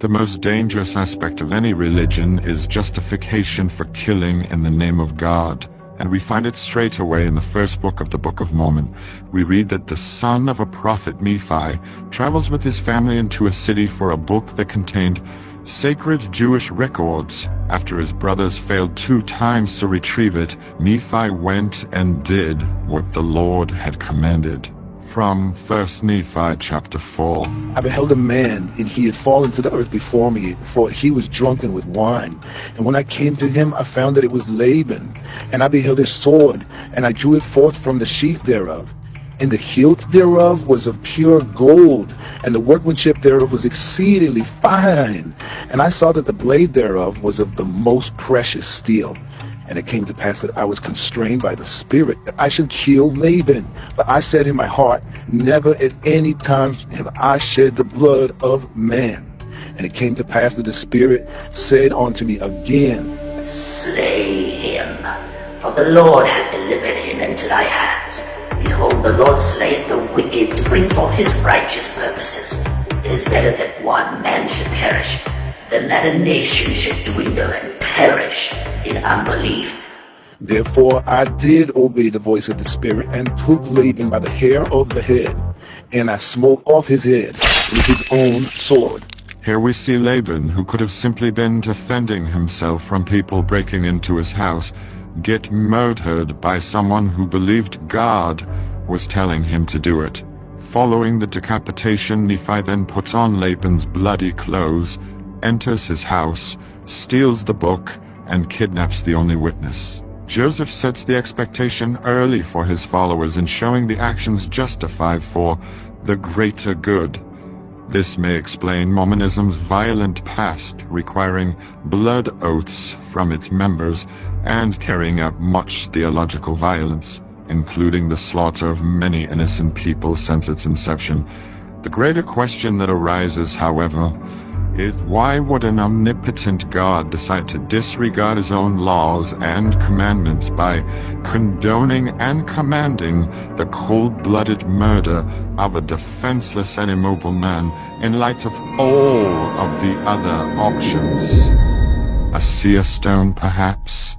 The most dangerous aspect of any religion is justification for killing in the name of God, and we find it straight away in the first book of the Book of Mormon. We read that the son of a prophet, Nephi, travels with his family into a city for a book that contained sacred Jewish records. After his brothers failed 2 times to retrieve it, Nephi went and did what the Lord had commanded. From 1 Nephi chapter 4. I beheld a man, and he had fallen to the earth before me, for he was drunken with wine. And when I came to him, I found that it was Laban. And I beheld his sword, and I drew it forth from the sheath thereof. And the hilt thereof was of pure gold, and the workmanship thereof was exceedingly fine. And I saw that the blade thereof was of the most precious steel. And it came to pass that I was constrained by the Spirit that I should kill Laban. But I said in my heart, never at any time have I shed the blood of man. And it came to pass that the Spirit said unto me again, Slay him, for the Lord hath delivered him into thy hands. Behold, the Lord slayeth the wicked to bring forth his righteous purposes. It is better that one man should perish than that a nation should dwindle and perish in unbelief. Therefore I did obey the voice of the Spirit, and took Laban by the hair of the head, and I smote off his head with his own sword. Here we see Laban, who could have simply been defending himself from people breaking into his house, get murdered by someone who believed God was telling him to do it. Following the decapitation, Nephi then puts on Laban's bloody clothes, enters his house, steals the book, and kidnaps the only witness. Joseph sets the expectation early for his followers in showing the actions justified for the greater good. This may explain Mormonism's violent past, requiring blood oaths from its members and carrying out much theological violence, including the slaughter of many innocent people since its inception. The greater question that arises, however, is why would an omnipotent God decide to disregard his own laws and commandments by condoning and commanding the cold-blooded murder of a defenseless and immobile man in light of all of the other options? A seer stone, perhaps?